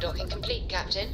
Docking complete, Captain.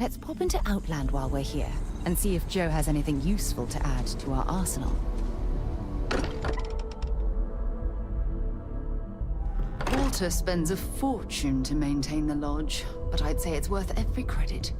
Let's pop into Outland while we're here, and see if Joe has anything useful to add to our arsenal. Walter spends a fortune to maintain the lodge, but I'd say it's worth every credit.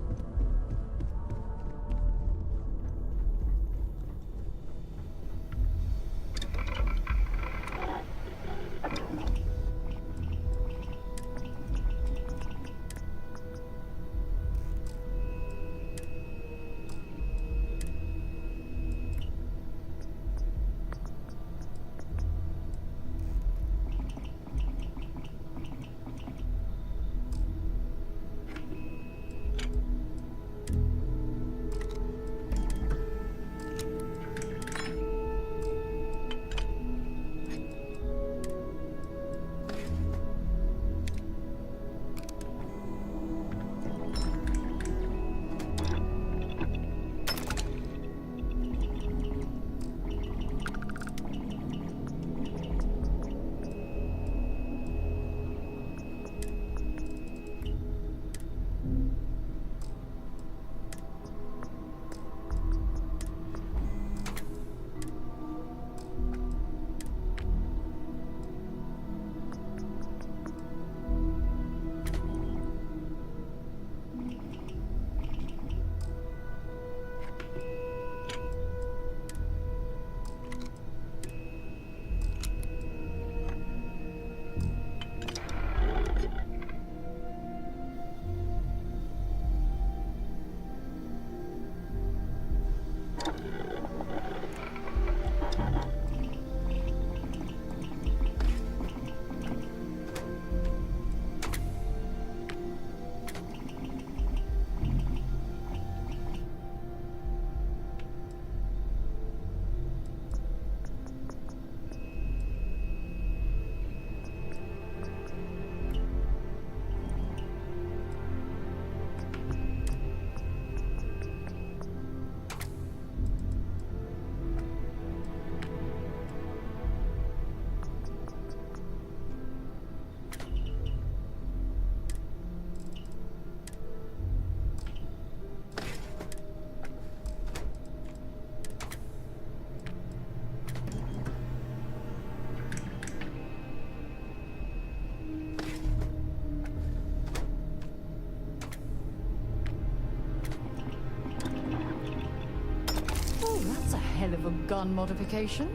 Hell of a gun modification.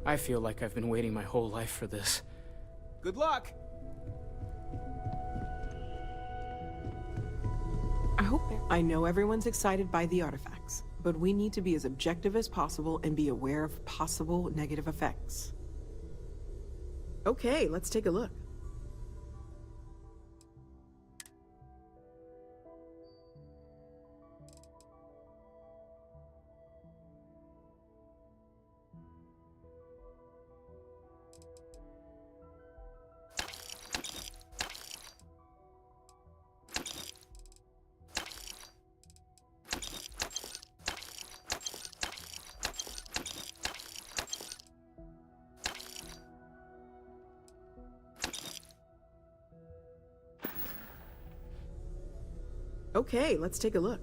I feel like I've been waiting my whole life for this. Good luck! I know everyone's excited by the artifacts, but we need to be as objective as possible and be aware of possible negative effects. Okay, let's take a look. Okay, let's take a look.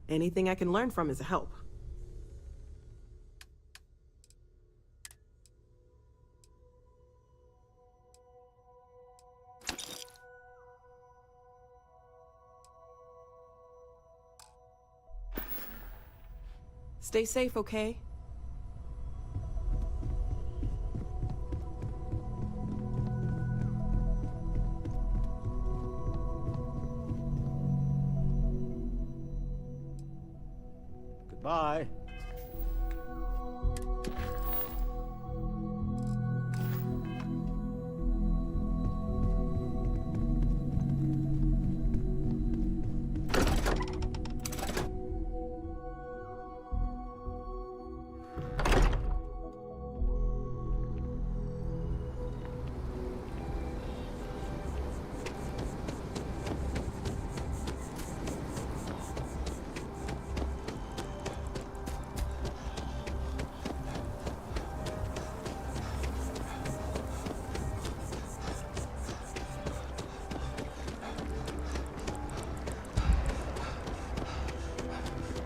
Anything I can learn from is a help. Stay safe, okay? Goodbye.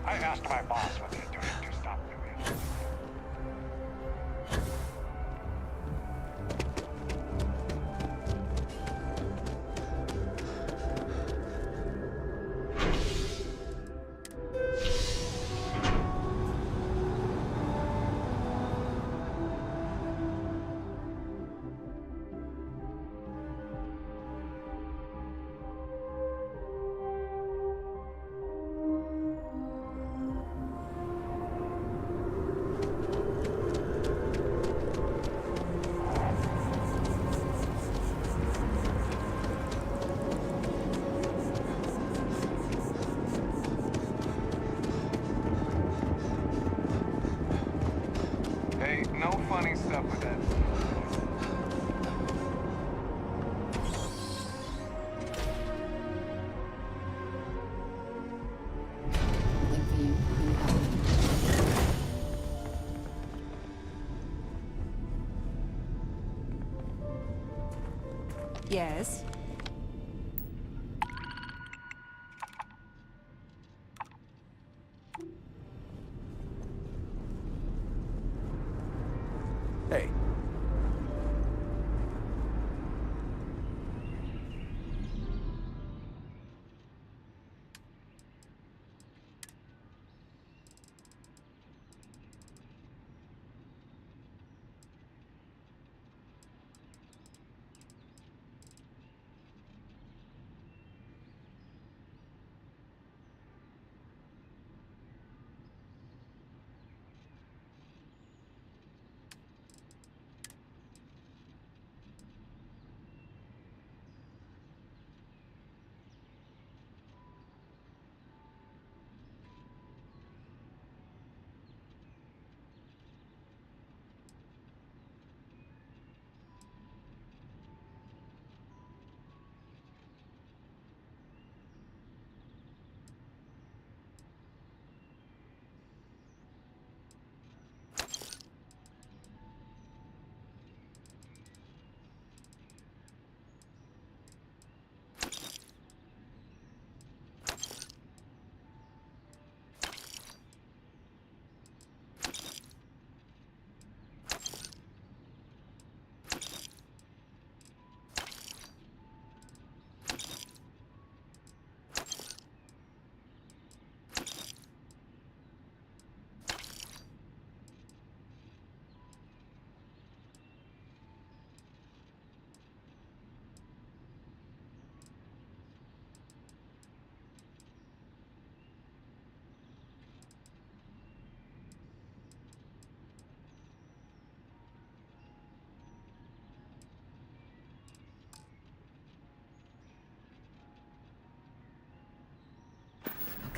I asked my boss what they're doing to stop doing it. Hey, no funny stuff with that. Nothing for you. Yes. Hey.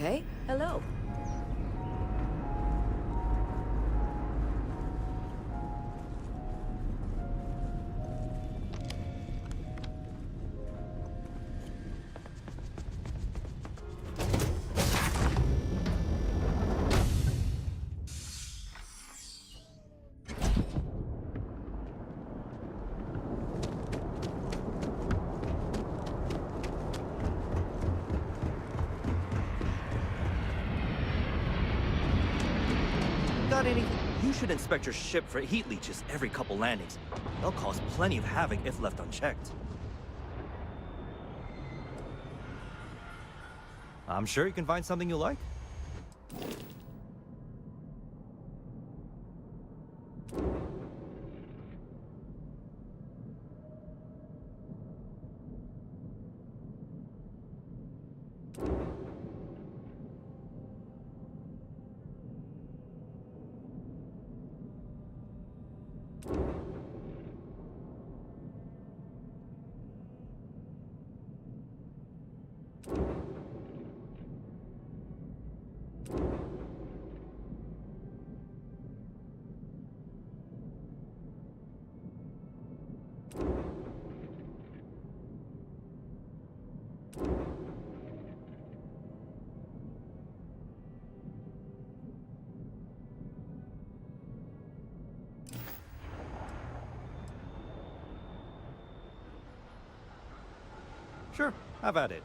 Okay, hello. Got anything? You should inspect your ship for heat leeches every couple landings. They'll cause plenty of havoc if left unchecked. I'm sure you can find something you like. Sure, have at it.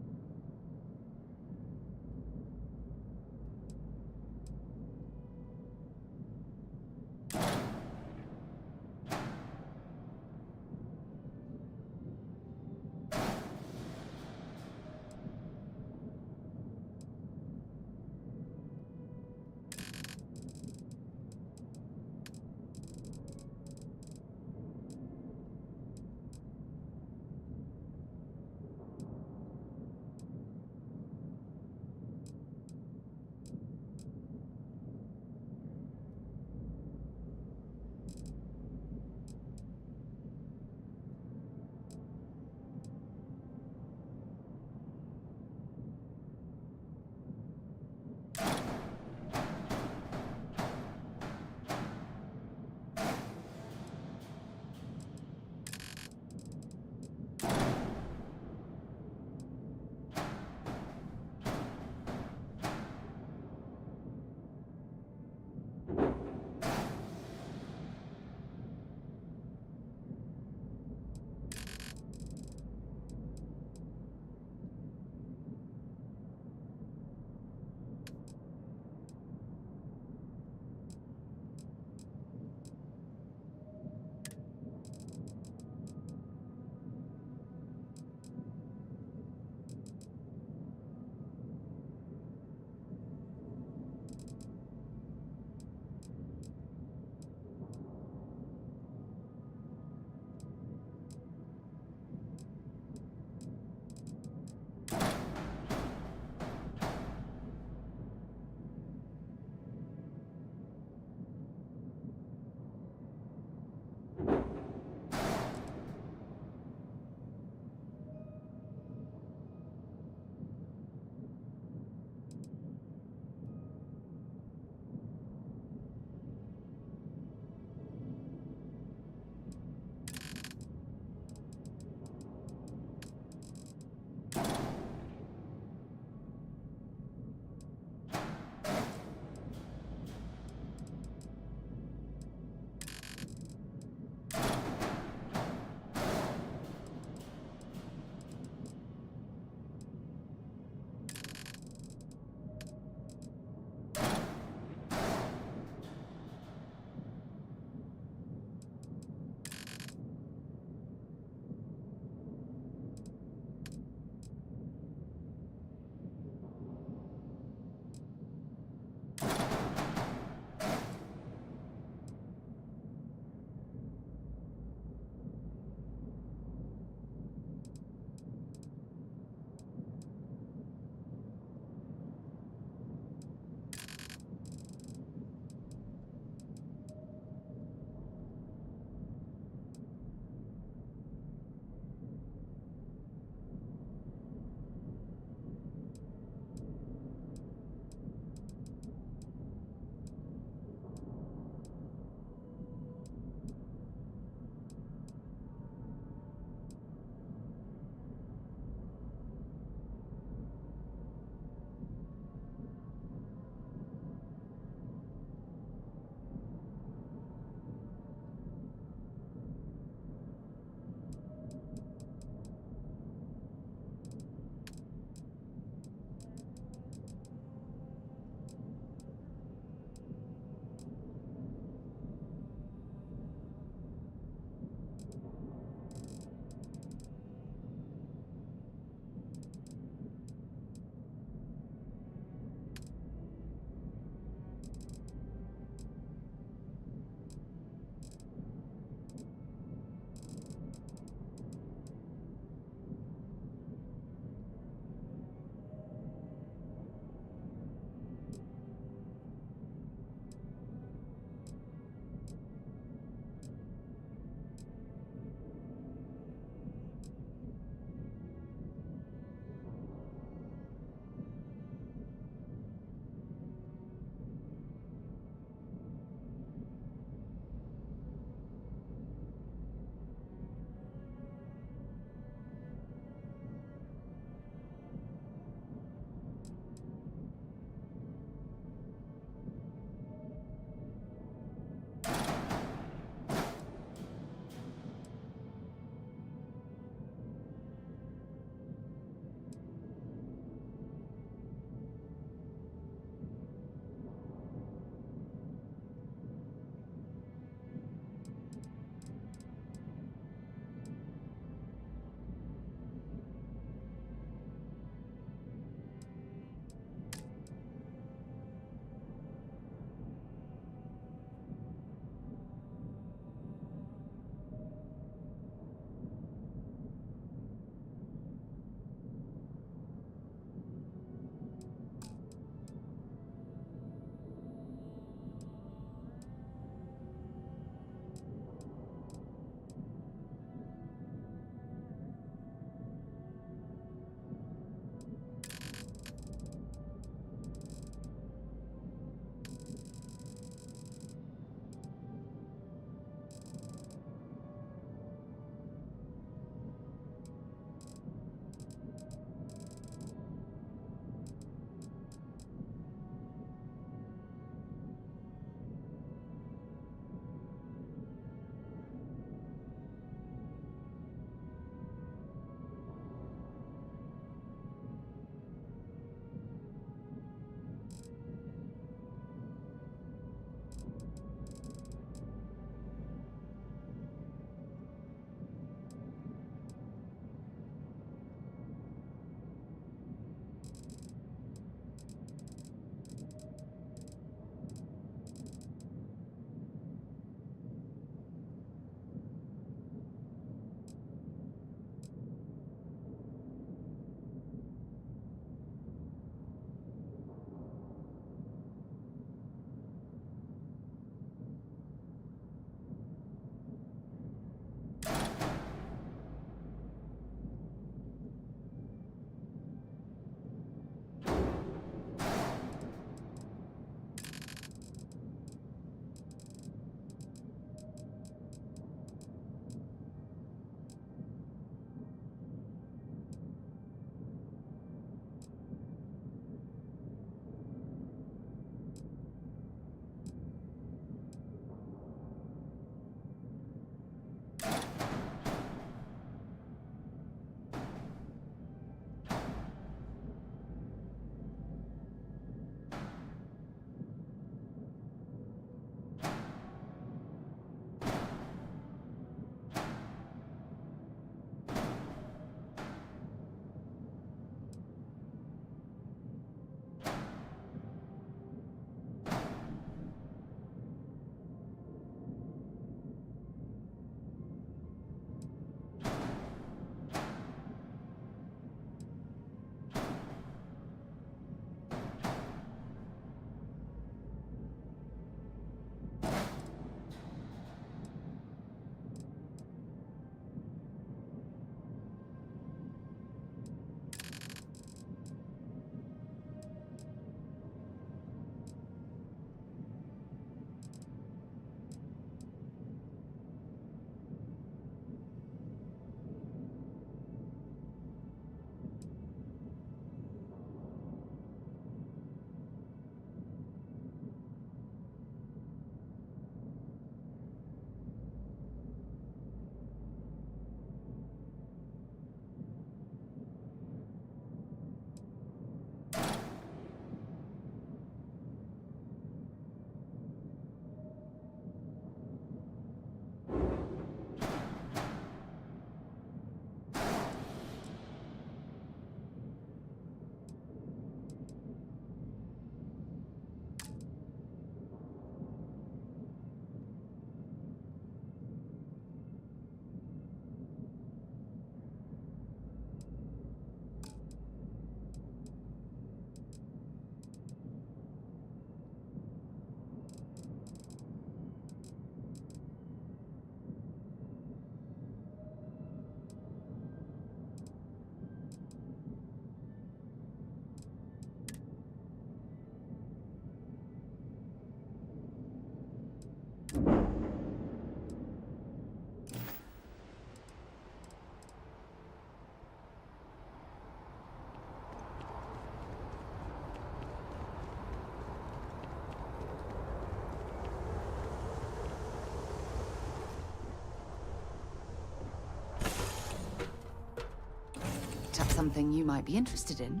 something you might be interested in.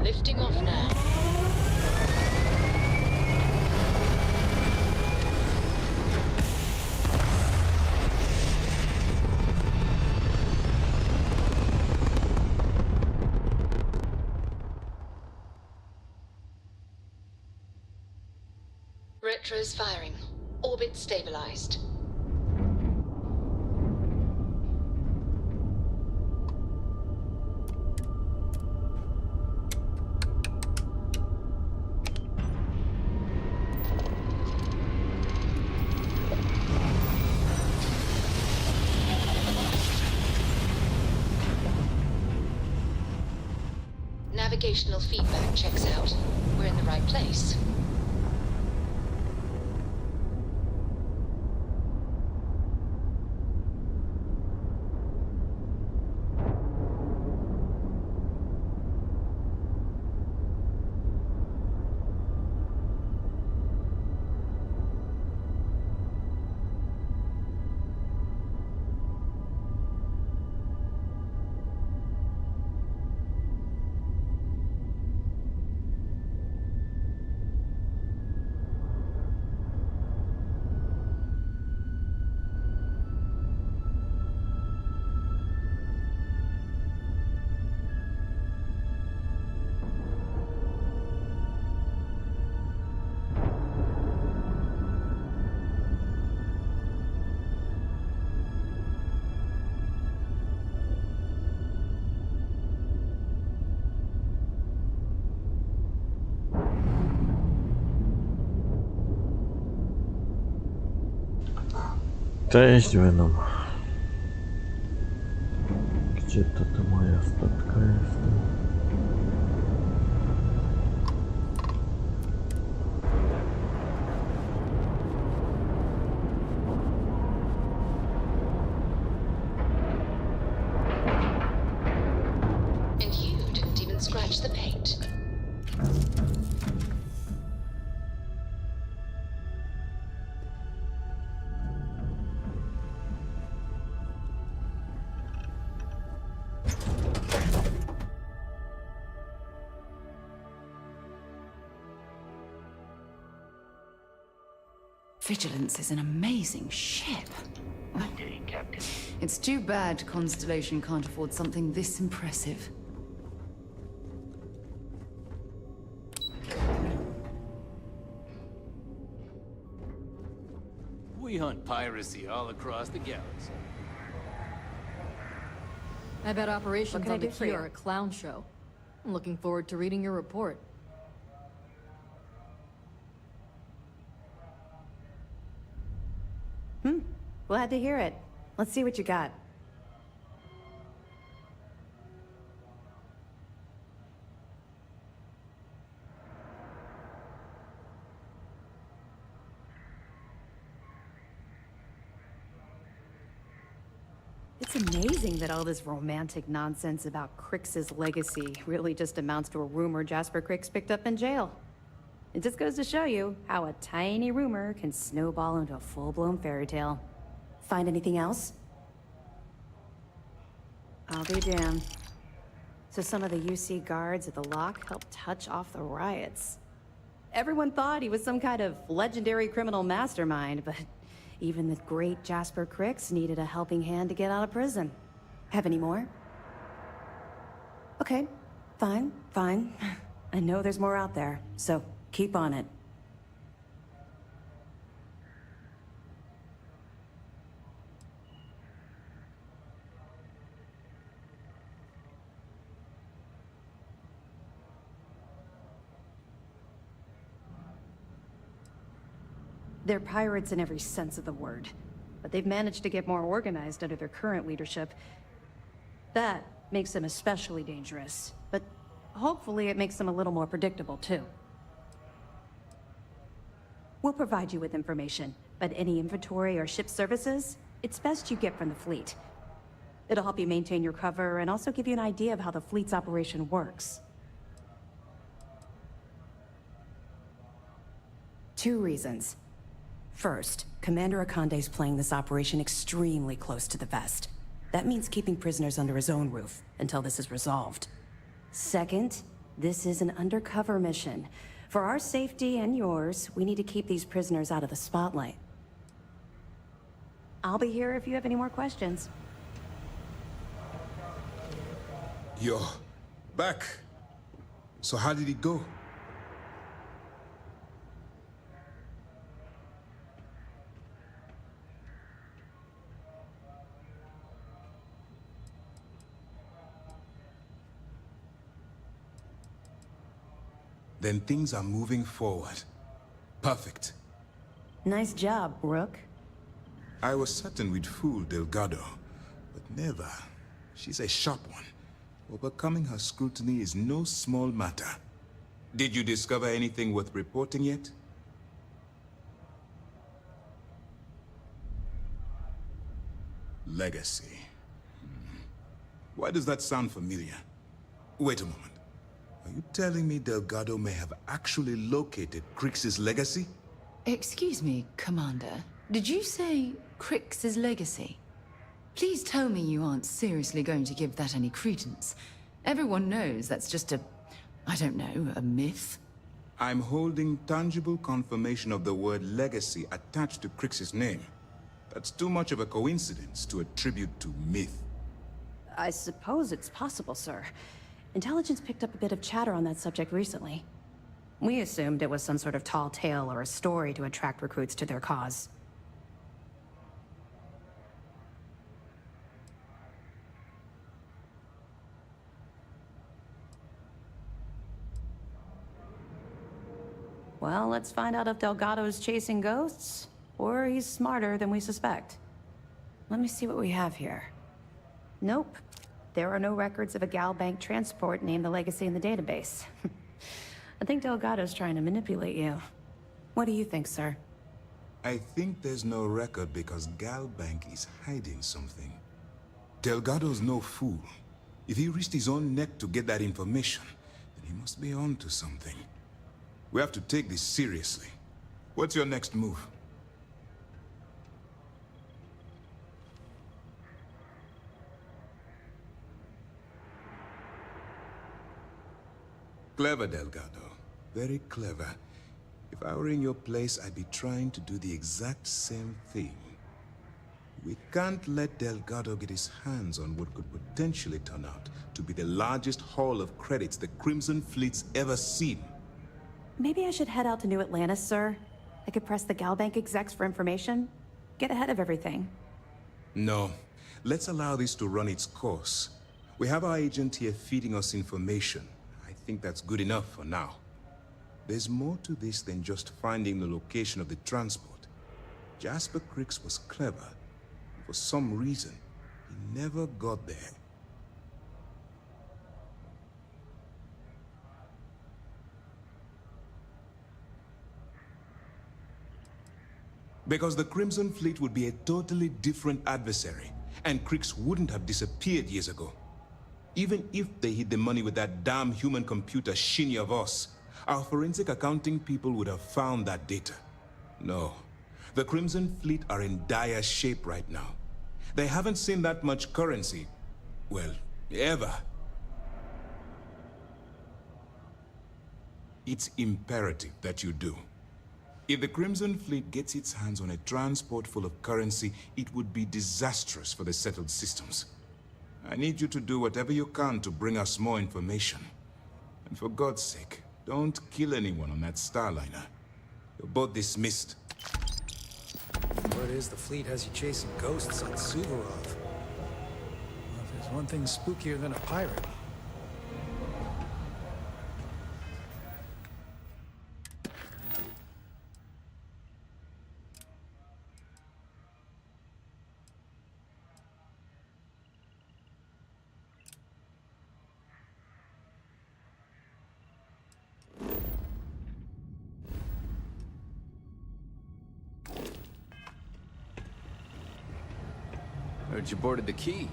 Lifting off now. Retro's firing. Orbit stabilized. Navigational feedback checks out. We're in the right place. Cześć Venom. Gdzie to ta moja statka jest? And you didn't even scratch the paint. Vigilance is an amazing ship. Good day, Captain. It's too bad Constellation can't afford something this impressive. We hunt piracy all across the galaxy. I bet operations What can I on the do for key you? are a clown show. I'm looking forward to reading your report. Glad to hear it. Let's see what you got. It's amazing that all this romantic nonsense about Crix's legacy really just amounts to a rumor Jasper Crix picked up in jail. It just goes to show you how a tiny rumor can snowball into a full-blown fairy tale. Find anything else? I'll be damned. So some of the UC guards at the lock helped touch off the riots. Everyone thought he was some kind of legendary criminal mastermind, but even the great Jasper Crix needed a helping hand to get out of prison. Have any more? Okay, fine. I know there's more out there, so keep on it. They're pirates in every sense of the word, but they've managed to get more organized under their current leadership. That makes them especially dangerous, but hopefully it makes them a little more predictable too. We'll provide you with information, but any inventory or ship services, it's best you get from the fleet. It'll help you maintain your cover and also give you an idea of how the fleet's operation works. 2 reasons. First, Commander Akande's playing this operation extremely close to the vest. That means keeping prisoners under his own roof until this is resolved. Second, this is an undercover mission. For our safety and yours, we need to keep these prisoners out of the spotlight. I'll be here if you have any more questions. You're back. So how did it go? Then things are moving forward. Perfect. Nice job, Brooke. I was certain we'd fool Delgado, but never. She's a sharp one. Overcoming her scrutiny is no small matter. Did you discover anything worth reporting yet? Legacy. Why does that sound familiar? Wait a moment. Are you telling me Delgado may have actually located Crix's legacy? Excuse me, Commander. Did you say Crix's legacy? Please tell me you aren't seriously going to give that any credence. Everyone knows that's just I don't know, a myth. I'm holding tangible confirmation of the word legacy attached to Crix's name. That's too much of a coincidence to attribute to myth. I suppose it's possible, sir. Intelligence picked up a bit of chatter on that subject recently. We assumed it was some sort of tall tale or a story to attract recruits to their cause. Well, let's find out if Delgado's chasing ghosts, or he's smarter than we suspect. Let me see what we have here. Nope. There are no records of a Gal Bank transport named the Legacy in the database. I think Delgado's trying to manipulate you. What do you think, sir? I think there's no record because Gal Bank is hiding something. Delgado's no fool. If he risked his own neck to get that information, then he must be on to something. We have to take this seriously. What's your next move? Clever, Delgado. Very clever. If I were in your place, I'd be trying to do the exact same thing. We can't let Delgado get his hands on what could potentially turn out to be the largest haul of credits the Crimson Fleet's ever seen. Maybe I should head out to New Atlantis, sir. I could press the Gal Bank execs for information. Get ahead of everything. No. Let's allow this to run its course. We have our agent here feeding us information. I think that's good enough for now. There's more to this than just finding the location of the transport. Jasper Crix was clever. For some reason, he never got there. Because the Crimson Fleet would be a totally different adversary, and Crix wouldn't have disappeared years ago. Even if they hid the money with that damn human computer Shinny of us, our forensic accounting people would have found that data. No, the Crimson Fleet are in dire shape right now. They haven't seen that much currency, well, ever. It's imperative that you do. If the Crimson Fleet gets its hands on a transport full of currency, it would be disastrous for the settled systems. I need you to do whatever you can to bring us more information. And for God's sake, don't kill anyone on that Starliner. You're both dismissed. Word is the fleet has you chasing ghosts on Suvorov. Well, if there's one thing spookier than a pirate. Heard you boarded the Key.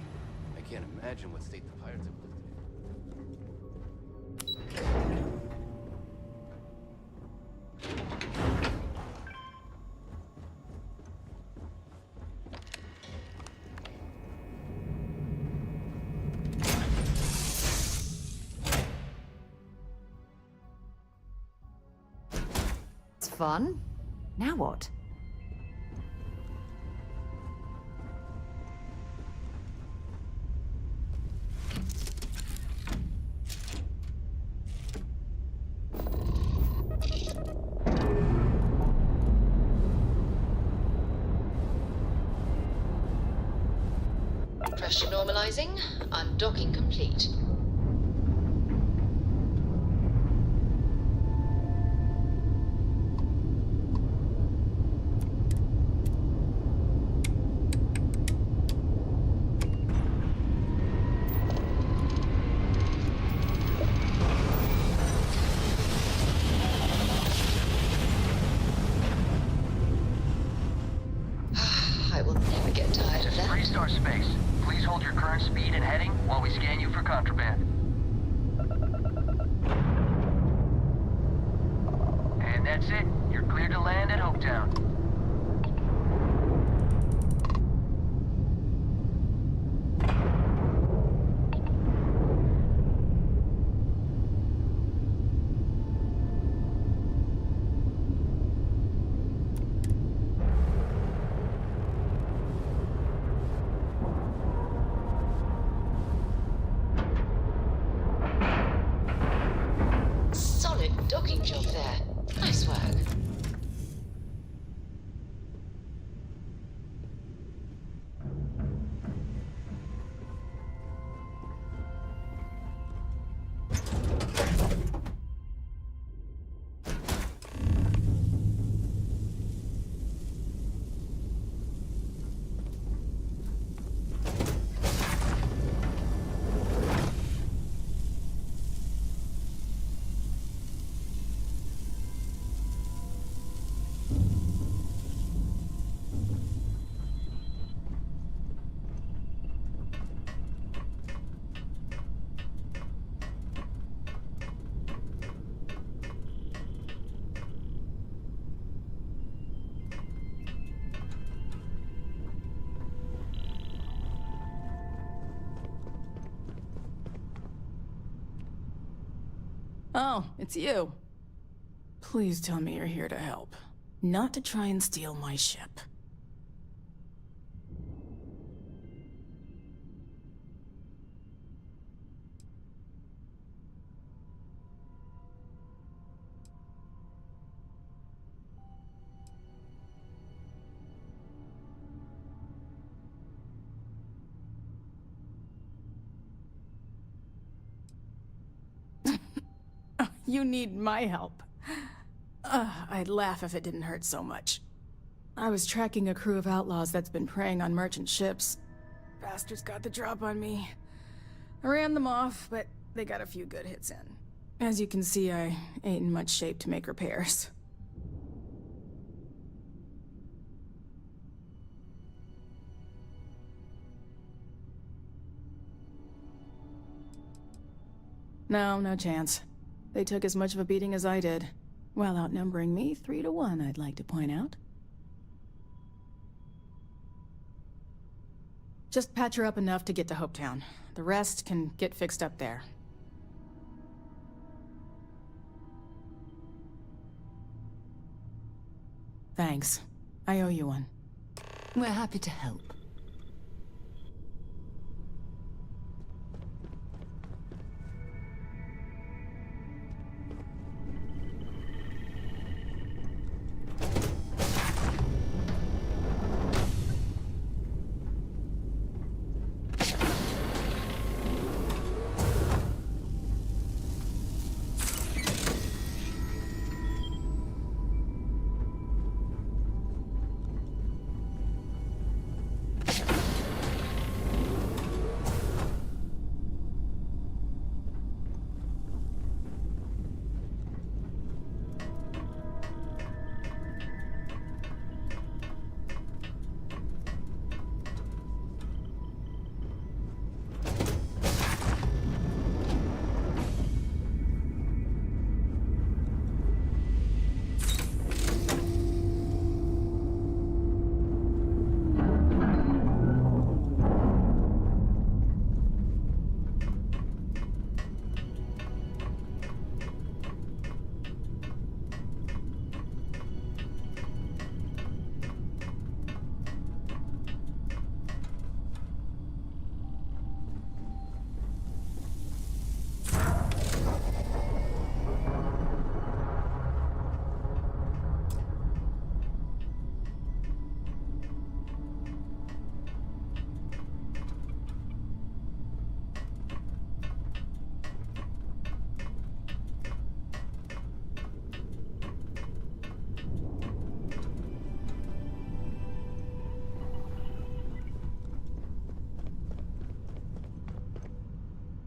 can't imagine what state the pirates have lived in. It's fun. Now what? Pressure normalizing. Undocking complete. I will never get tired of that. Freestar Space, please hold your current speed and heading while we scan you for contraband. And that's it. You're cleared to land at Hopetown. Solid docking job there. Nice work. Oh, it's you. Please tell me you're here to help. Not to try and steal my ship. You need my help. I'd laugh if it didn't hurt so much. I was tracking a crew of outlaws that's been preying on merchant ships. Bastards got the drop on me. I ran them off, but they got a few good hits in. As you can see, I ain't in much shape to make repairs. No chance. They took as much of a beating as I did, while outnumbering me 3-1, I'd like to point out. Just patch her up enough to get to Hopetown. The rest can get fixed up there. Thanks. I owe you one. We're happy to help.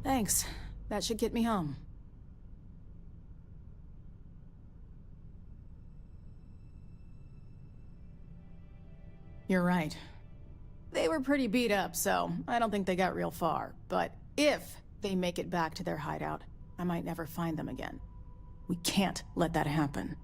Thanks. That should get me home. You're right. They were pretty beat up, so I don't think they got real far. But if they make it back to their hideout, I might never find them again. We can't let that happen.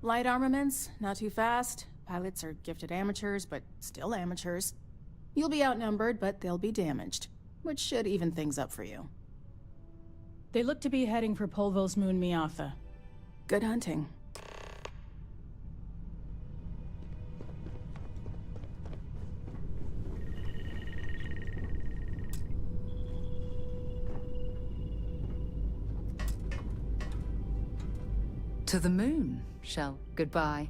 Light armaments, not too fast. Pilots are gifted amateurs, but still amateurs. You'll be outnumbered, but they'll be damaged, which should even things up for you. They look to be heading for Polvo's moon Miatha. Good hunting. To the moon, Shell. Goodbye.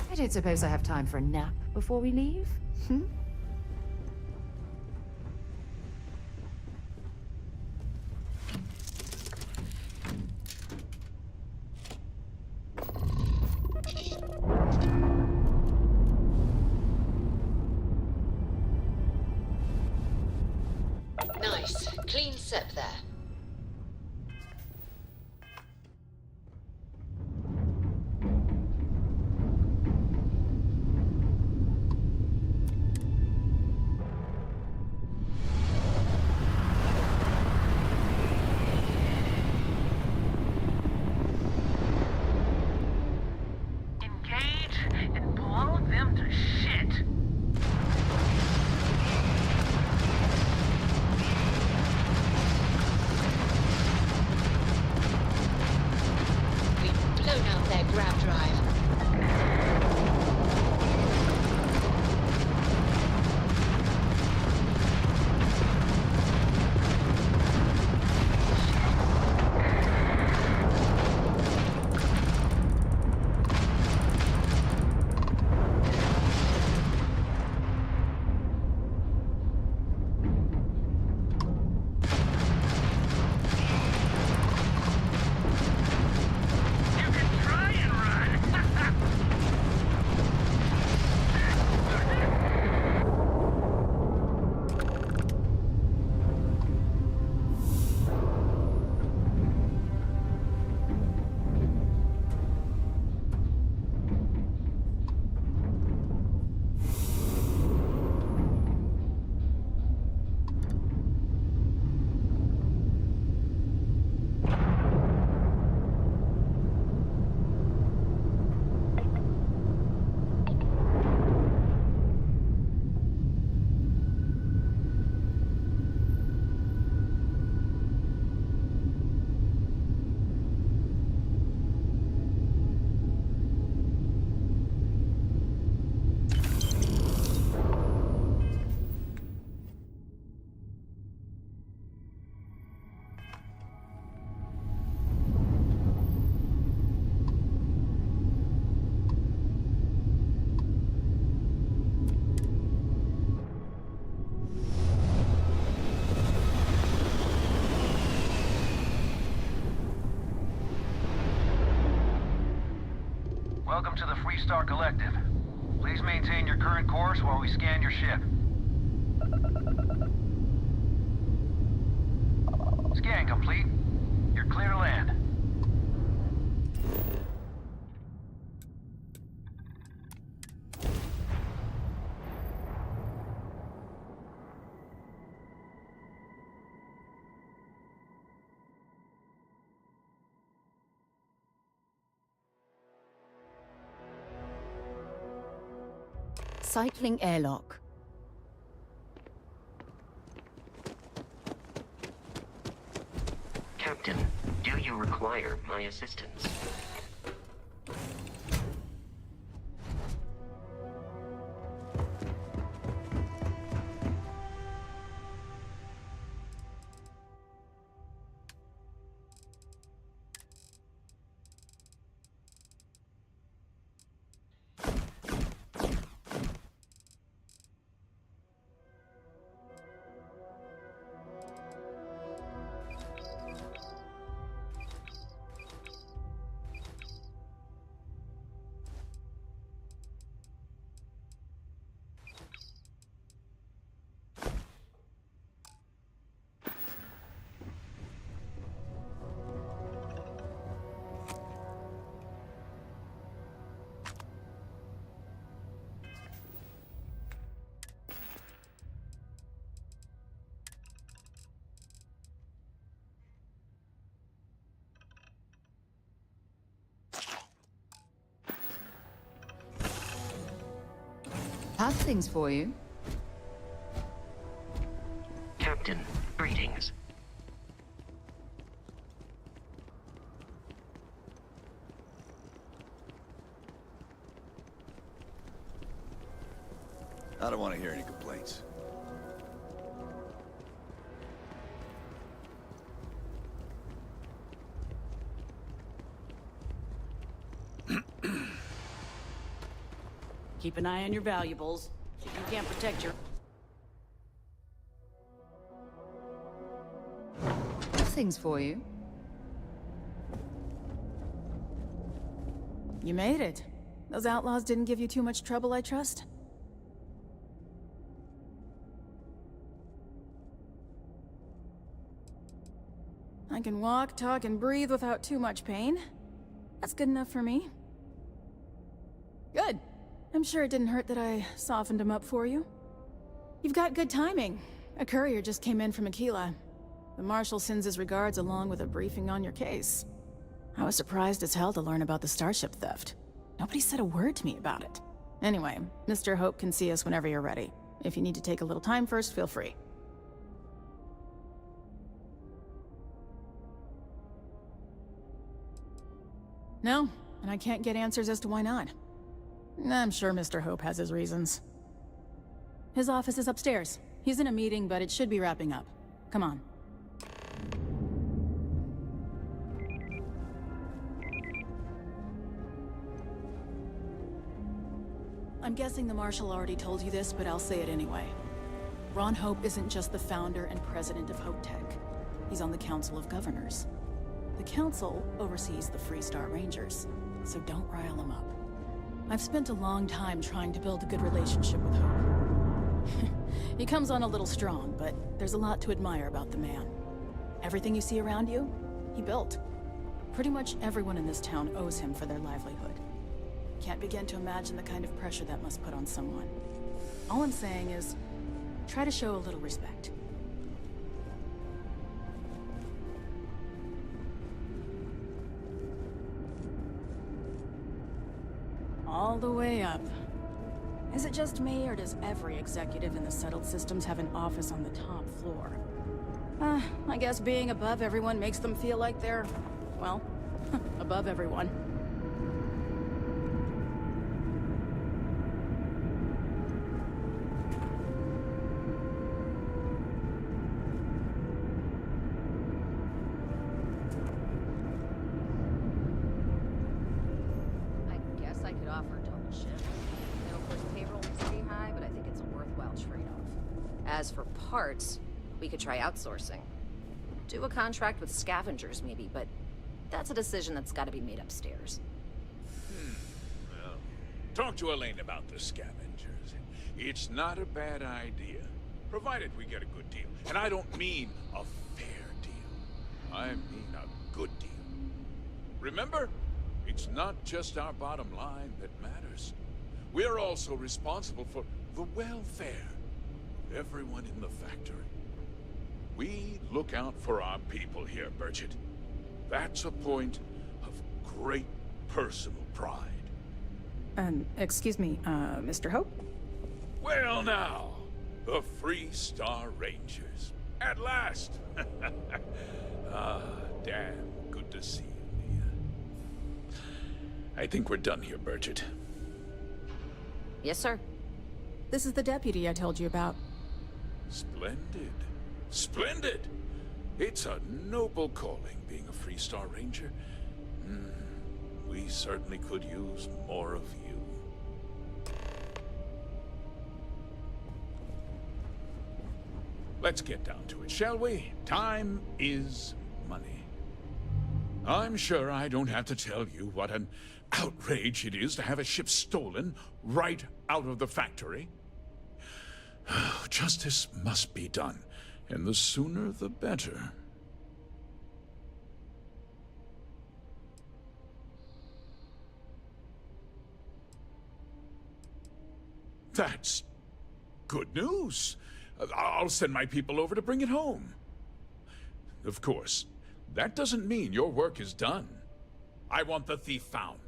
I don't suppose I have time for a nap before we leave? Nice. Clean sep there. Engage and blow them to shit. We've blown out their grav drive. You can try and run. Welcome to the Freestar Collective. Please maintain your current course while we scan your ship. Scan complete. You're clear to land. Cycling airlock. Captain, do you require my assistance? Have things for you. Captain, greetings. I don't want to hear any complaints. Keep an eye on your valuables. If you can't protect your... Have things for you. You made it. Those outlaws didn't give you too much trouble, I trust? I can walk, talk, and breathe without too much pain. That's good enough for me. Good. I'm sure it didn't hurt that I softened him up for you. You've got good timing. A courier just came in from Aquila. The Marshal sends his regards along with a briefing on your case. I was surprised as hell to learn about the starship theft. Nobody said a word to me about it. Anyway, Mr. Hope can see us whenever you're ready. If you need to take a little time first, feel free. No, and I can't get answers as to why not. I'm sure Mr. Hope has his reasons. His office is upstairs. He's in a meeting, but it should be wrapping up. Come on. I'm guessing the Marshal already told you this, but I'll say it anyway. Ron Hope isn't just the founder and president of Hope Tech. He's on the Council of Governors. The Council oversees the Freestar Rangers, so don't rile him up. I've spent a long time trying to build a good relationship with Hope. He comes on a little strong, but there's a lot to admire about the man. Everything you see around you, he built. Pretty much everyone in this town owes him for their livelihood. Can't begin to imagine the kind of pressure that must put on someone. All I'm saying is, try to show a little respect. All the way up. Is it just me, or does every executive in the settled systems have an office on the top floor? I guess being above everyone makes them feel like they're, well, above everyone. As for parts, we could try outsourcing. Do a contract with scavengers, maybe, but that's a decision that's got to be made upstairs. Well, talk to Elaine about the scavengers. It's not a bad idea, provided we get a good deal. And I don't mean a fair deal. I mean a good deal. Remember, it's not just our bottom line that matters. We're also responsible for the welfare of everyone in the factory. We look out for our people here, Burchett. That's a point of great personal pride. Excuse me, Mr. Hope? Well now, the Freestar Rangers. At last! Damn good to see you, Leah. I think we're done here, Burchett. Yes, sir. This is the deputy I told you about. Splendid. Splendid! It's a noble calling, being a Freestar Ranger. We certainly could use more of you. Let's get down to it, shall we? Time is money. I'm sure I don't have to tell you what an outrage it is to have a ship stolen right out of the factory. Justice must be done, and the sooner the better. That's good news. I'll send my people over to bring it home. Of course, that doesn't mean your work is done. I want the thief found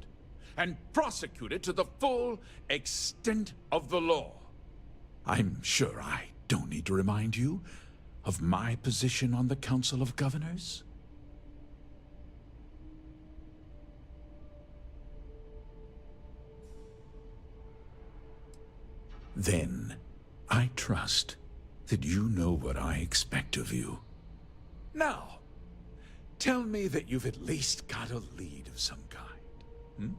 and prosecuted to the full extent of the law. I'm sure I don't need to remind you of my position on the Council of Governors. Then, I trust that you know what I expect of you. Now, tell me that you've at least got a lead of some kind, hmm?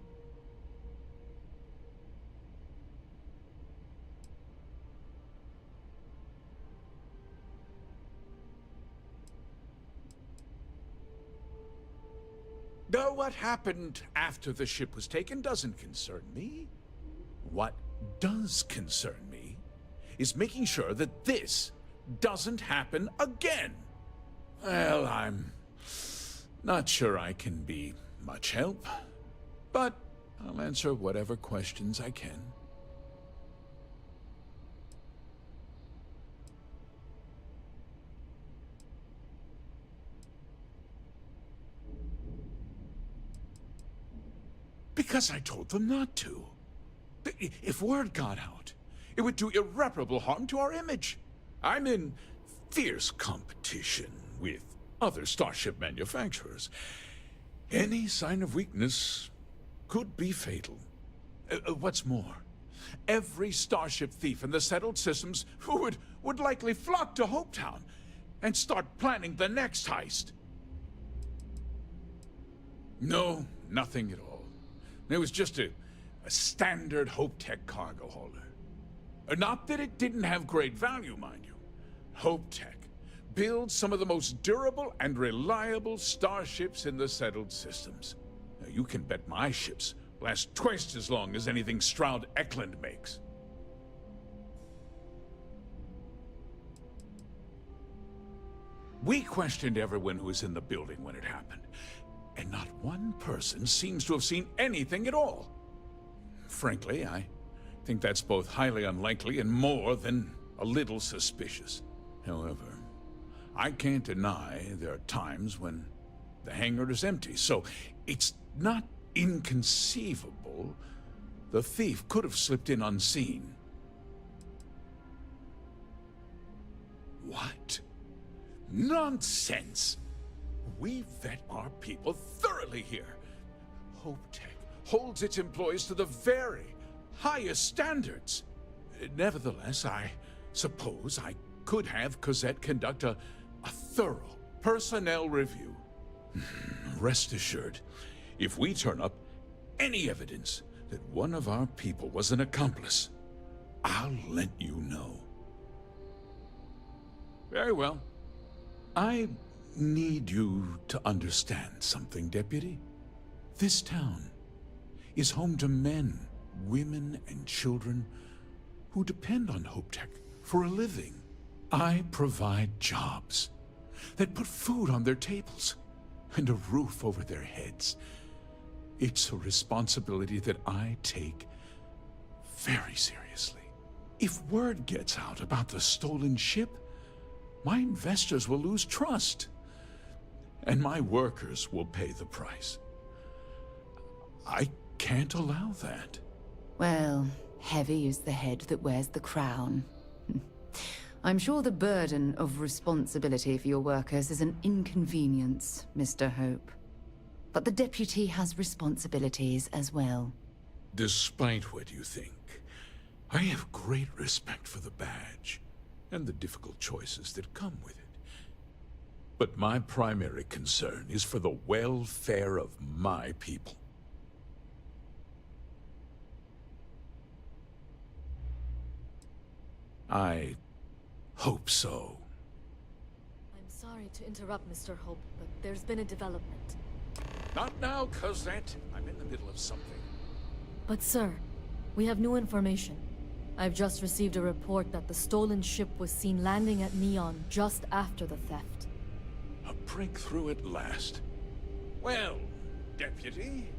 Though what happened after the ship was taken doesn't concern me. What does concern me is making sure that this doesn't happen again. Well, I'm not sure I can be much help, but I'll answer whatever questions I can. Because I told them not to. If word got out, it would do irreparable harm to our image. I'm in fierce competition with other starship manufacturers. Any sign of weakness could be fatal. What's more, every starship thief in the settled systems would likely flock to Hopetown and start planning the next heist. No, nothing at all. It was just a standard HopeTech cargo hauler. Not that it didn't have great value, mind you. HopeTech builds some of the most durable and reliable starships in the settled systems. Now, you can bet my ships last twice as long as anything Stroud Eklund makes. We questioned everyone who was in the building when it happened, and not one person seems to have seen anything at all. Frankly, I think that's both highly unlikely and more than a little suspicious. However, I can't deny there are times when the hangar is empty, so it's not inconceivable the thief could have slipped in unseen. What? Nonsense! We vet our people thoroughly here. HopeTech holds its employees to the very highest standards. Nevertheless, I suppose I could have Cosette conduct a thorough personnel review. Rest assured, if we turn up any evidence that one of our people was an accomplice, I'll let you know. Very well. I need you to understand something, Deputy. This town is home to men, women, and children who depend on HopeTech for a living. I provide jobs that put food on their tables and a roof over their heads. It's a responsibility that I take very seriously. If word gets out about the stolen ship, my investors will lose trust, and my workers will pay the price. I can't allow that. Well, heavy is the head that wears the crown. I'm sure the burden of responsibility for your workers is an inconvenience, Mr. Hope. But the deputy has responsibilities as well. Despite what you think, I have great respect for the badge and the difficult choices that come with it. But my primary concern is for the welfare of my people. I hope so. I'm sorry to interrupt, Mr. Hope, but there's been a development. Not now, Cosette. I'm in the middle of something. But sir, we have new information. I've just received a report that the stolen ship was seen landing at Neon just after the theft. A breakthrough at last. Well, Deputy,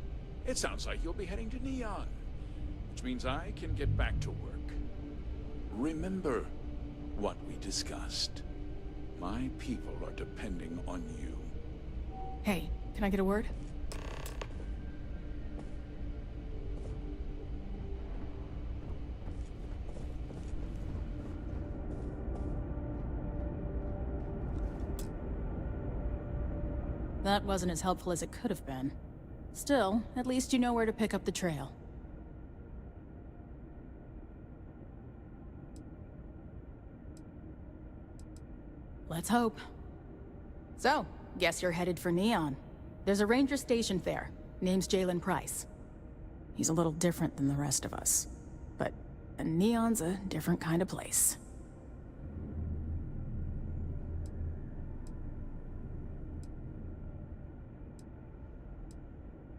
it sounds like you'll be heading to Neon, which means I can get back to work. Remember what we discussed. My people are depending on you. Hey, can I get a word? That wasn't as helpful as it could have been. Still, at least you know where to pick up the trail. Let's hope. So, guess you're headed for Neon. There's a ranger stationed there. Name's Jalen Price. He's a little different than the rest of us. But Neon's a different kind of place.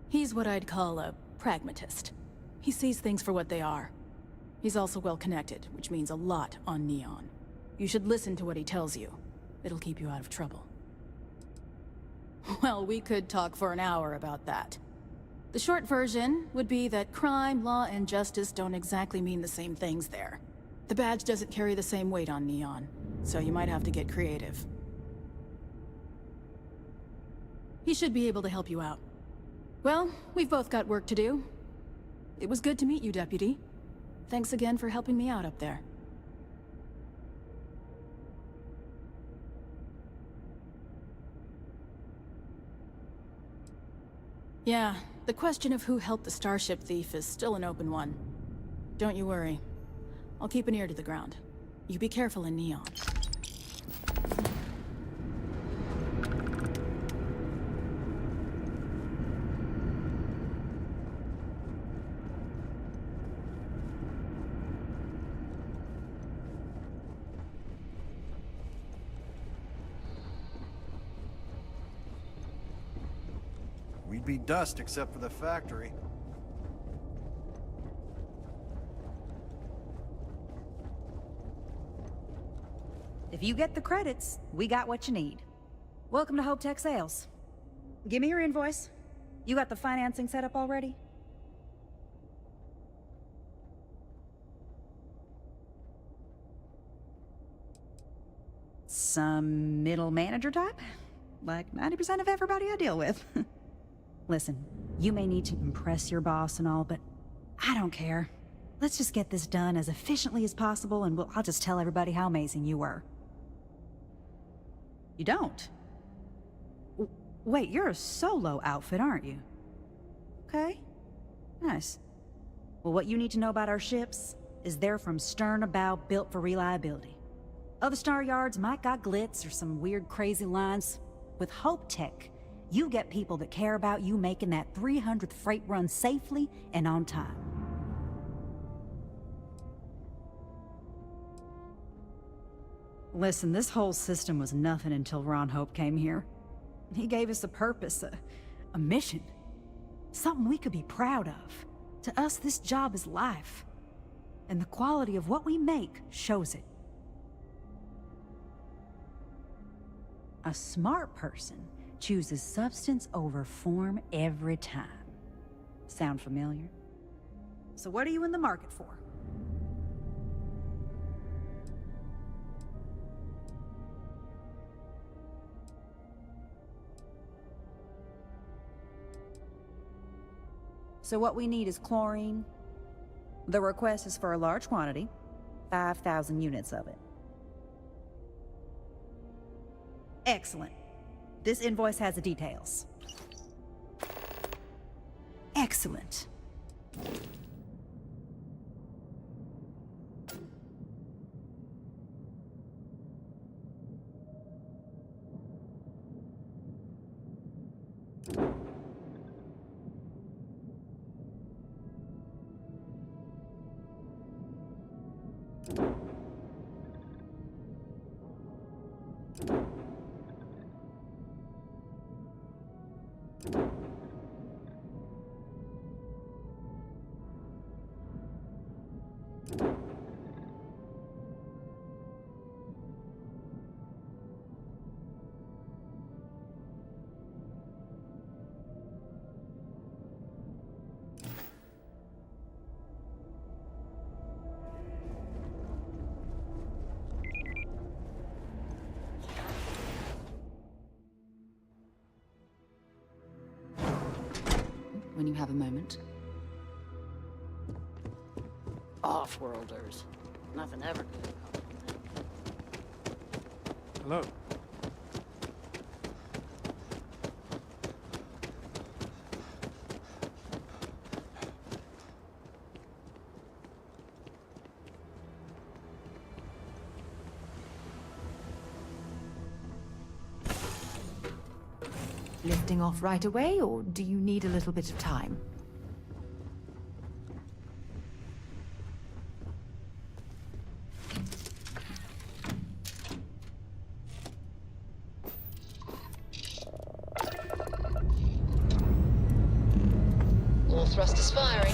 He's what I'd call a pragmatist. He sees things for what they are. He's also well connected, which means a lot on Neon. You should listen to what he tells you. It'll keep you out of trouble. Well, we could talk for an hour about that. The short version would be that crime, law, and justice don't exactly mean the same things there. The badge doesn't carry the same weight on Neon, so you might have to get creative. He should be able to help you out. Well, we've both got work to do. It was good to meet you, Deputy. Thanks again for helping me out up there. Yeah, the question of who helped the Starship thief is still an open one. Don't you worry. I'll keep an ear to the ground. You be careful in Neon. We'd be dust except for the factory. If you get the credits, we got what you need. Welcome to Hope Tech Sales. Give me your invoice. You got the financing set up already? Some middle manager type? Like 90% of everybody I deal with. Listen, you may need to impress your boss and all, but I don't care. Let's just get this done as efficiently as possible, and I'll just tell everybody how amazing you were. You don't? Wait, you're a solo outfit, aren't you? Okay. Nice. Well, what you need to know about our ships is they're from stern to bow, built for reliability. Other star yards might got glitz or some weird crazy lines. With Hope Tech, you get people that care about you making that 300th freight run safely and on time. Listen, this whole system was nothing until Ron Hope came here. He gave us a purpose, a mission. Something we could be proud of. To us, this job is life. And the quality of what we make shows it. A smart person chooses substance over form every time. Sound familiar? So what are you in the market for? So what we need is chlorine. The request is for a large quantity, 5,000 units of it. Excellent. This invoice has the details. Excellent. When you have a moment. Off-worlders. Nothing ever good about them. Hello. lifting off right away, or do you need a little bit of time? All thrusters firing.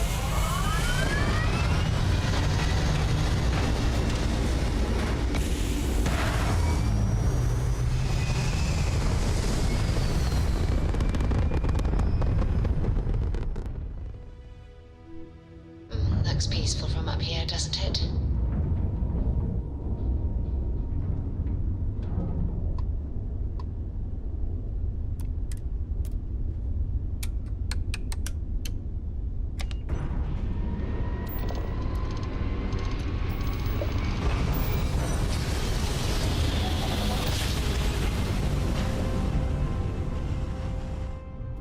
Looks peaceful from up here, doesn't it?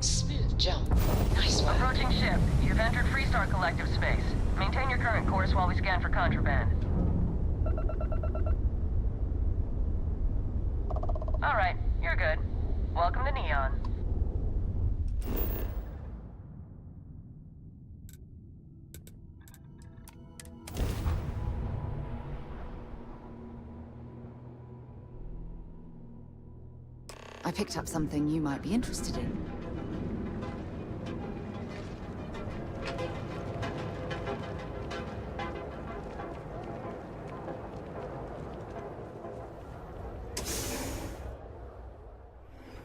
Smooth jump. Nice one. Approaching ship. You've entered Freestar Collective space. Maintain your current course while we scan for contraband. Alright, you're good. Welcome to Neon. I picked up something you might be interested in.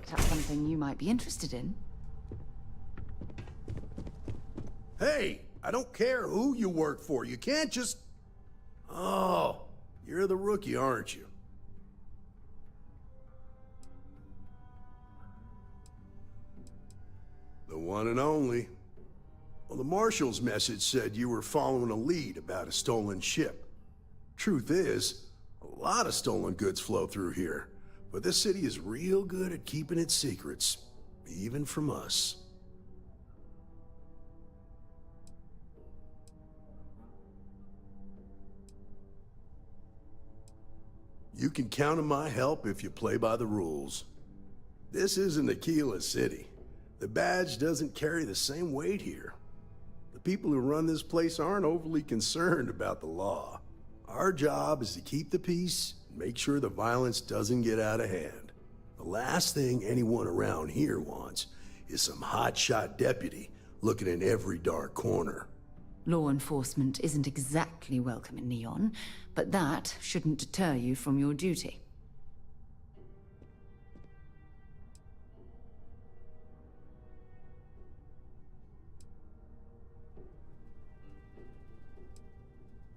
Something you might be interested in. Hey, I don't care who you work for. You can't just... Oh, you're the rookie, aren't you? The one and only. Well, the Marshal's message said you were following a lead about a stolen ship. Truth is, a lot of stolen goods flow through here. But this city is real good at keeping its secrets, even from us. You can count on my help if you play by the rules. This isn't Aquila City. The badge doesn't carry the same weight here. The people who run this place aren't overly concerned about the law. Our job is to keep the peace, make sure the violence doesn't get out of hand. The last thing anyone around here wants is some hotshot deputy looking in every dark corner. Law enforcement isn't exactly welcome in Neon, but that shouldn't deter you from your duty.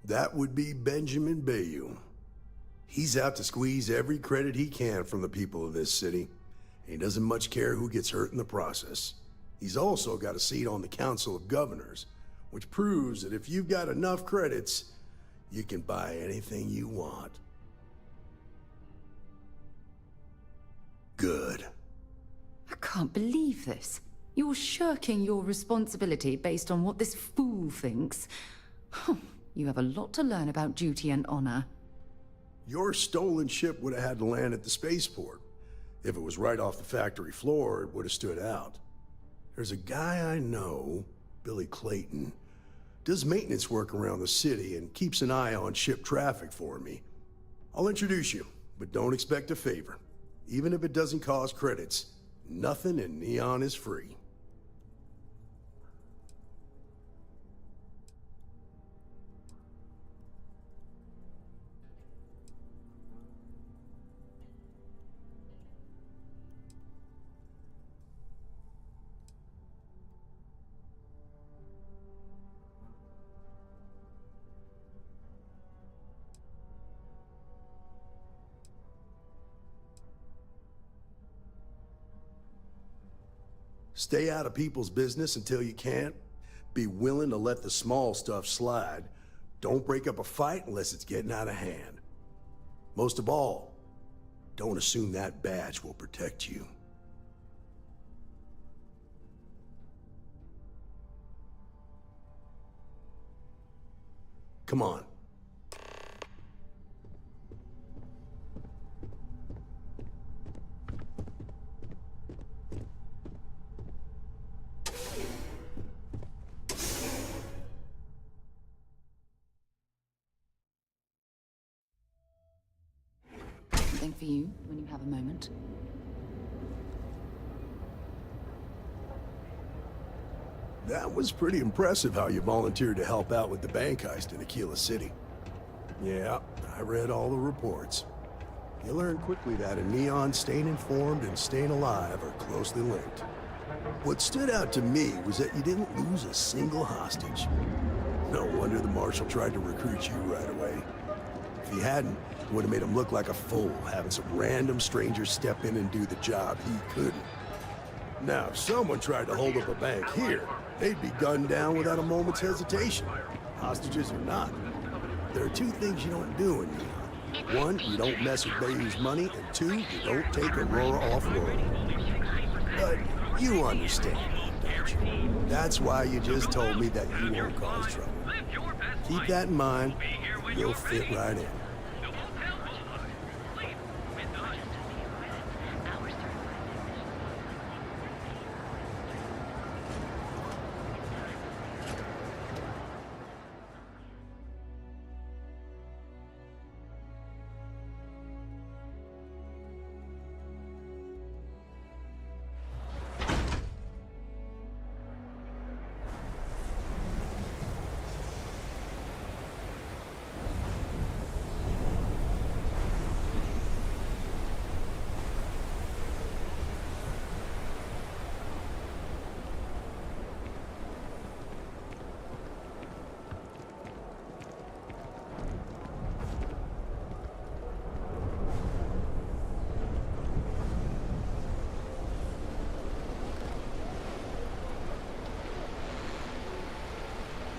That would be Benjamin Bayou. He's out to squeeze every credit he can from the people of this city, and he doesn't much care who gets hurt in the process. He's also got a seat on the Council of Governors, which proves that if you've got enough credits, you can buy anything you want. Good. I can't believe this. You're shirking your responsibility based on what this fool thinks. You have a lot to learn about duty and honor. Your stolen ship would have had to land at the spaceport. If it was right off the factory floor, it would have stood out. There's a guy I know, Billy Clayton, does maintenance work around the city and keeps an eye on ship traffic for me. I'll introduce you, but don't expect a favor. Even if it doesn't cost credits, nothing in Neon is free. Stay out of people's business until you can't. Be willing to let the small stuff slide. Don't break up a fight unless it's getting out of hand. Most of all, don't assume that badge will protect you. Come on. you when you have a moment. That was pretty impressive how you volunteered to help out with the bank heist in Aquila City. Yeah, I read all the reports. You learn quickly that a Neon staying informed and staying alive are closely linked. What stood out to me was that you didn't lose a single hostage. No wonder the Marshal tried to recruit you right away. If he hadn't, it would have made him look like a fool, having some random stranger step in and do the job he couldn't. Now, if someone tried to hold up a bank here, they'd be gunned down without a moment's hesitation. Hostages or not. There are two things you don't do in Neon. One, you don't mess with Bayou's money, and two, you don't take Aurora off-road. But you understand, don't you? That's why you just told me that you won't cause trouble. Keep that in mind, and you'll fit right in.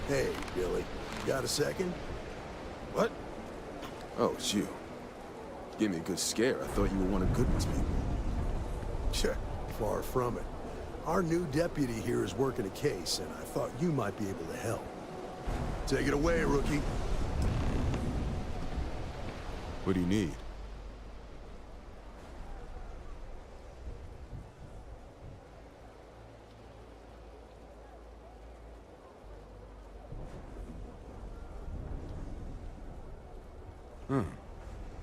Hey, Billy, got a second? What? Oh, it's you. Gave me a good scare. I thought you were one of Goodman's people. Sure, far from it. Our new deputy here is working a case, and I thought you might be able to help. Take it away, rookie. What do you need?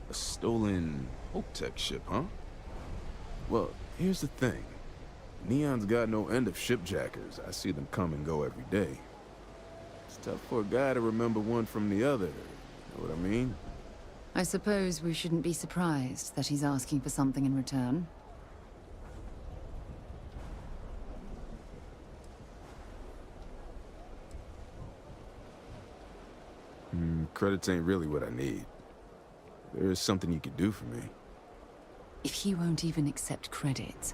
A stolen Hope-Tech ship, huh? Well, here's the thing. Neon's got no end of shipjackers. I see them come and go every day. It's tough for a guy to remember one from the other. You know what I mean? I suppose we shouldn't be surprised that he's asking for something in return. Credits ain't really what I need. There is something you could do for me. If he won't even accept credit,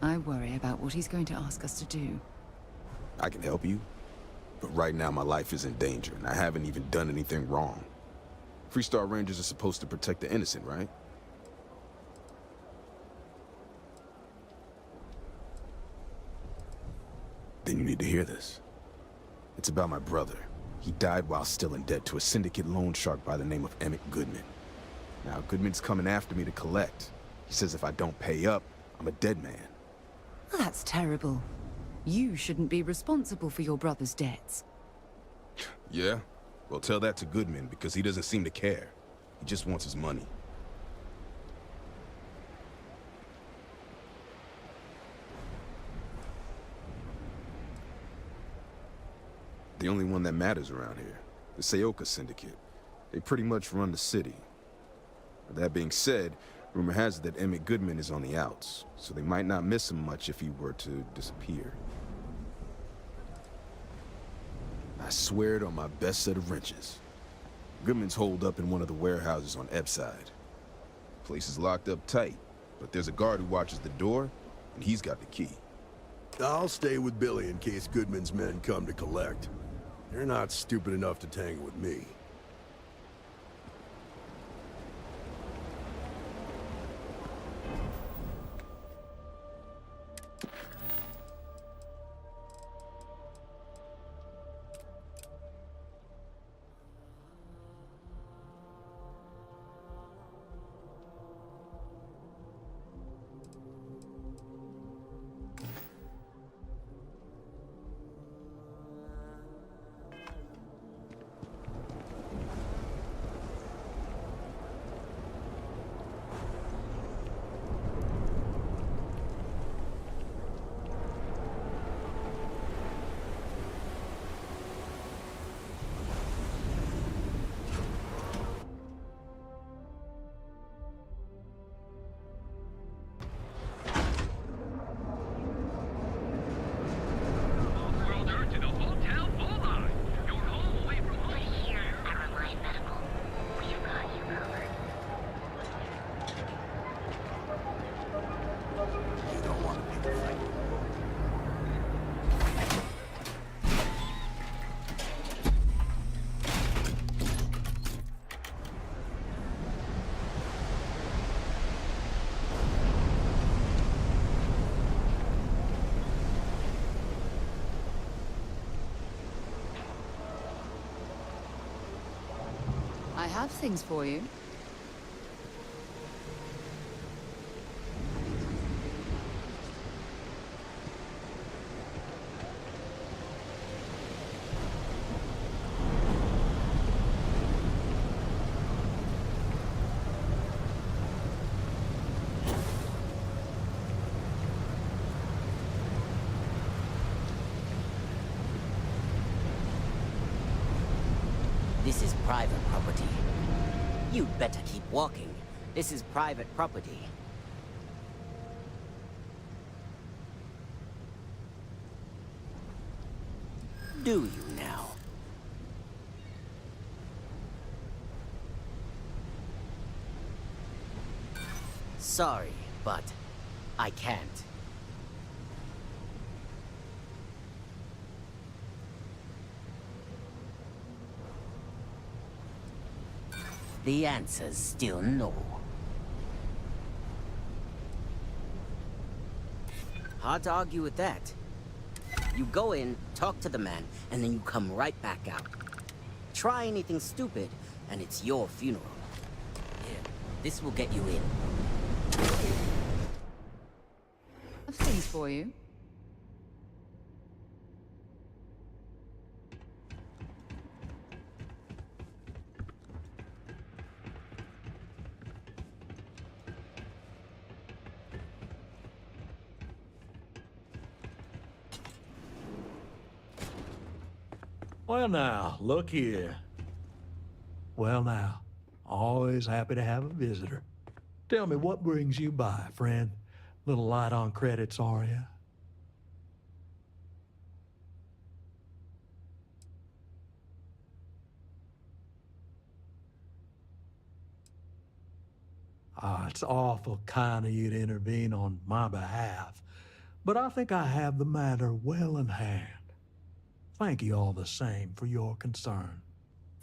I worry about what he's going to ask us to do. I can help you, but right now my life is in danger, and I haven't even done anything wrong. Freestar Rangers are supposed to protect the innocent, right? Then you need to hear this. It's about my brother. He died while still in debt to a syndicate loan shark by the name of Emmett Goodman. Now, Goodman's coming after me to collect. He says if I don't pay up, I'm a dead man. Well, that's terrible. You shouldn't be responsible for your brother's debts. Yeah? Well, tell that to Goodman, because he doesn't seem to care. He just wants his money. The only one that matters around here. The Seoka Syndicate. They pretty much run the city. But that being said, rumor has it that Emmett Goodman is on the outs, so they might not miss him much if he were to disappear. I swear it on my best set of wrenches. Goodman's holed up in one of the warehouses on Epside. Place is locked up tight, but there's a guard who watches the door, and he's got the key. I'll stay with Billy in case Goodman's men come to collect. They're not stupid enough to tangle with me. have things for you. This is private property. You'd better keep walking. This is private property. Do you now? Sorry, but I can't. The answer's still no. Hard to argue with that. You go in, talk to the man, and then you come right back out. Try anything stupid, and it's your funeral. Here, this will get you in. Have things for you. Well now, look here. Well now, always happy to have a visitor. Tell me, what brings you by, friend? Little light on credits, are you? It's awful kind of you to intervene on my behalf, but I think I have the matter well in hand. Thank you all the same for your concern.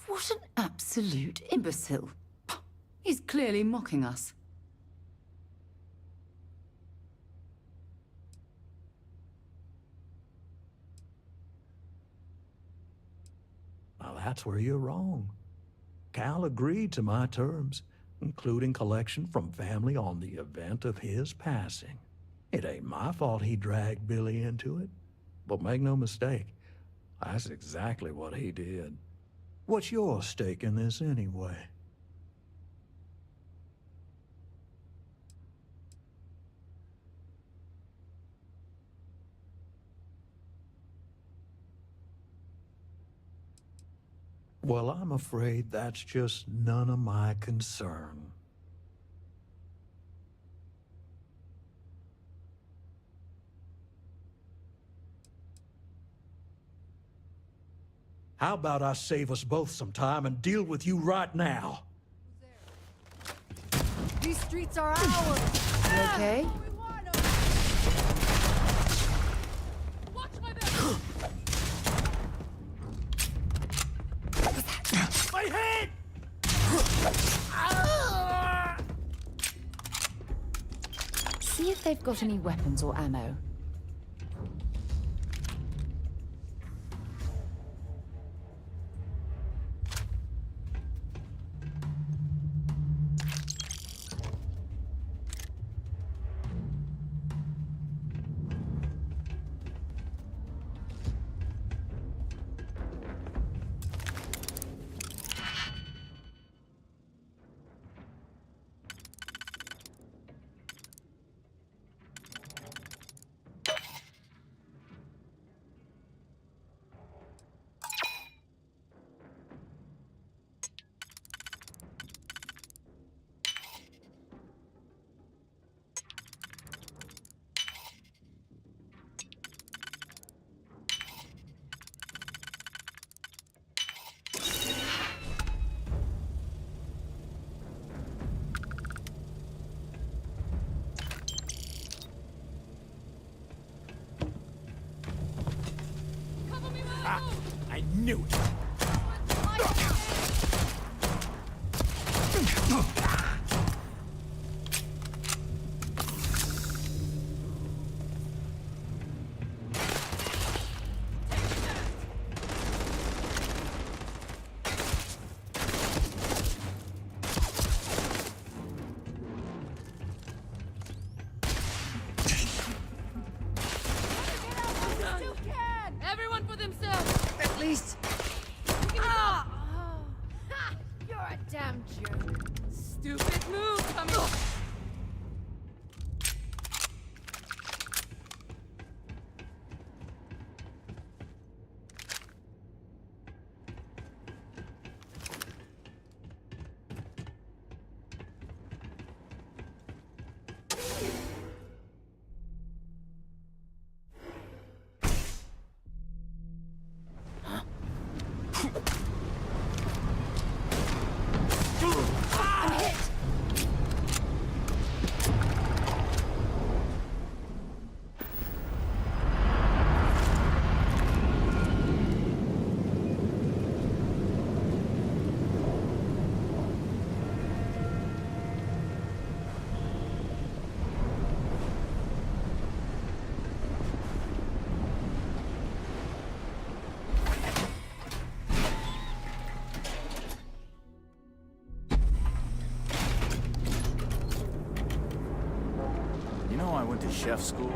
What an absolute imbecile. He's clearly mocking us. Now that's where you're wrong. Cal agreed to my terms, including collection from family on the event of his passing. It ain't my fault he dragged Billy into it, but make no mistake, that's exactly what he did. What's your stake in this anyway? Well, I'm afraid that's just none of my concern. How about I save us both some time and deal with you right now? These streets are ours! You okay? My head! See if they've got any weapons or ammo. I knew it! least. Ah! Ha! You're a damn jerk. Stupid move coming. I'm hit. You know I went to chef school?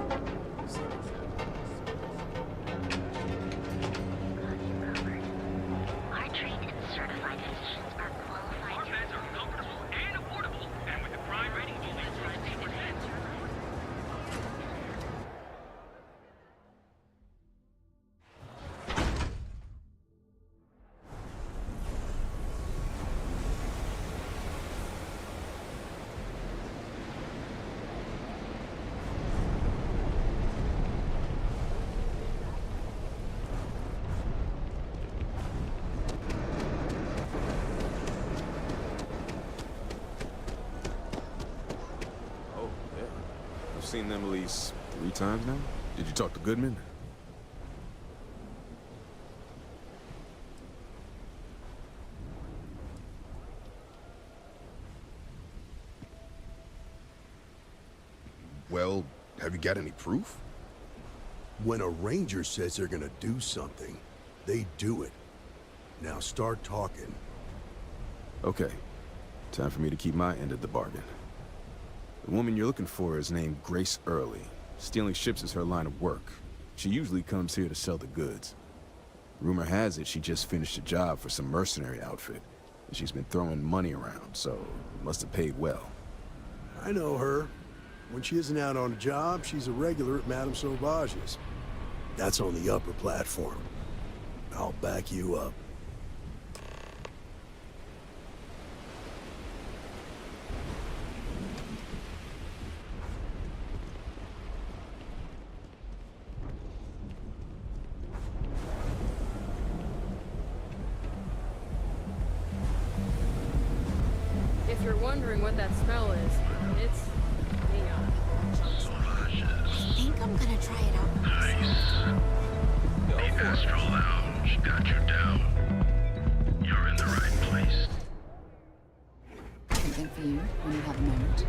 Our trained and certified physicians are qualified. Our beds are comfortable and affordable, and with the crime rating only 60%. Oh, yeah. I've seen them at least 3 times now. Did you talk to Goodman? Well, have you got any proof? When a ranger says they're gonna do something, they do it. Now start talking. Okay. Time for me to keep my end of the bargain. The woman you're looking for is named Grace Early. Stealing ships is her line of work. She usually comes here to sell the goods. Rumor has it she just finished a job for some mercenary outfit, and she's been throwing money around, so must have paid well. I know her. When she isn't out on a job, she's a regular at Madame Sauvage's. That's on the upper platform. I'll back you up. If you're wondering what that smell is, it's neon. I think I'm gonna try it out. The Astral Lounge got you down. You're in the right place. Something for you when you have a moment.